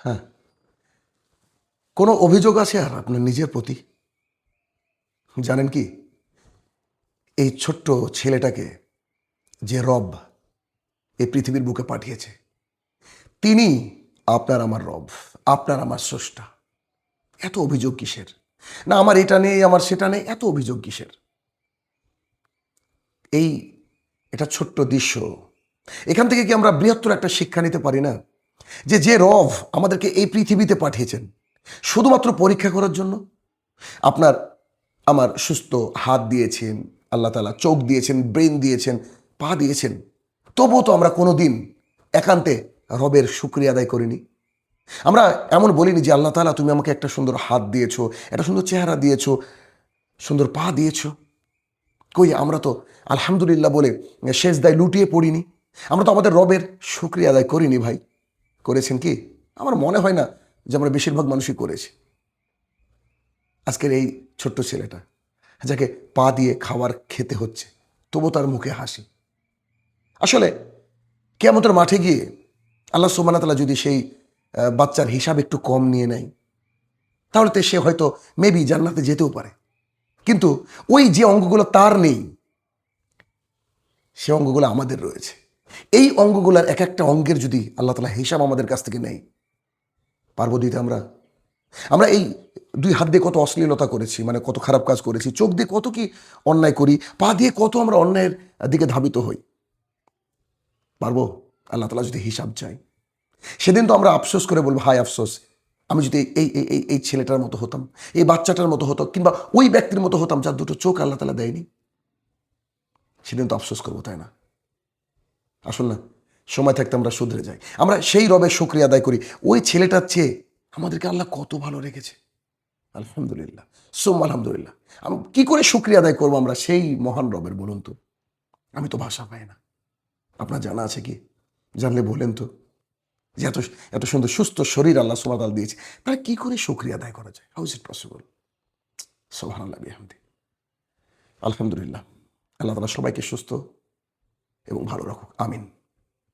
হ্যাঁ, কোনো অভিযোগ আছে আর আপনার নিজের প্রতি? জানেন কি, এই ছোট্ট ছেলেটাকে যে রব এই পৃথিবীর বুকে পাঠিয়েছে, তিনি আপনার আমার রব, আপনার আমার স্রষ্টা। এত অভিযোগ কিসের? না আমার এটা নেই, আমার সেটা নেই, এত অভিযোগ কিসের? এই এটা ছোট্ট দৃশ্য, এখান থেকে কি আমরা বৃহত্তর একটা শিক্ষা নিতে পারি না? যে রব আমাদেরকে এই পৃথিবীতে পাঠিয়েছেন শুধুমাত্র পরীক্ষা করার জন্য। আপনার আমার সুস্থ হাত দিয়েছেন আল্লাহ তাআলা, চোখ দিয়েছেন, ব্রেন দিয়েছেন, পা দিয়েছেন, তবুও তো আমরা কোনো দিন একান্তে রবের শুকরিয়া আদায় করিনি। আমরা এমন বলিনি যে আল্লাহ তাআলা তুমি আমাকে একটা সুন্দর হাত দিয়েছো, একটা সুন্দর চেহারা দিয়েছো, সুন্দর পা দিয়েছো। কই আমরা তো আলহামদুলিল্লাহ বলে সেজদায় লুটিয়ে পড়িনি। আমরা তো আমাদের রবের শুকরিয়া আদায় করিনি। ভাই, করেছেন কি? আমার মনে হয় না যে আমরা বেশিরভাগ মানুষই করেছি। আজকের এই ছোট্ট ছেলেটা যাকে পা দিয়ে খাবার খেতে হচ্ছে, তবু তার মুখে হাসি। আসলে কিয়ামতের মাঠে গিয়ে আল্লাহ সুবহানাহু ওয়া তাআলা যদি সেই বাচ্চার হিসাব একটু কম নিয়ে নেয়, তাহলে তো সে হয়তো মেবি জান্নাতে যেতেও পারে। কিন্তু ওই যে অঙ্গগুলো তার নেই, সে অঙ্গগুলো আমাদের রয়েছে। এই অঙ্গগুলার এক একটা অঙ্গের যদি আল্লাহ তাআলা হিসাব আমাদের কাছ থেকে নেয়, পারবো দিতে আমরা? আমরা এই দুই হাত দিয়ে কত অশ্লীলতা করেছি, মানে কত খারাপ কাজ করেছি, চোখ দিয়ে কত কি অন্যায় করি, পা দিয়ে কত আমরা অন্যায়ের দিকে ধাবিত হই। পারবো আল্লাহ তাআলা যদি হিসাব চাই? সেদিন তো আমরা আফসোস করে বলবো, হায় আফসোস, আমি যদি এই এই এই এই ছেলেটার মতো হতাম, এই বাচ্চাটার মতো হতো, কিংবা ওই ব্যক্তির মতো হতাম যার দুটো চোখ আল্লাহ তাআলা দেয়নি। সেদিন তো আফসোস করবো, তাই না? আসল না, সময় থাকতে আমরা শুধরে যাই, আমরা সেই রবের শুকরিয়া আদায় করি। ওই ছেলেটার চেয়ে আমাদেরকে আল্লাহ কত ভালো রেখেছে। আলহামদুলিল্লাহ, আলহামদুলিল্লাহ। আমি কি করে শুকরিয়া আদায় করবো আমরা সেই মহান রবের, বলুন তো? আমি তো ভাষা পাই না। আপনার জানা আছে কি? জানলে বলেন তো, যে এত এত সুন্দর সুস্থ শরীর আল্লাহ সুবহানাহু ওয়া তাআলা দিয়েছে, তাহলে কি করে শুকরিয়া আদায় করা যায়? How is it possible? সুবহানাল্লাহ বিহামদি। আলহামদুলিল্লাহ। আল্লাহ তাআলা সবাইকে সুস্থ এবং ভালো রাখুক, আমিন।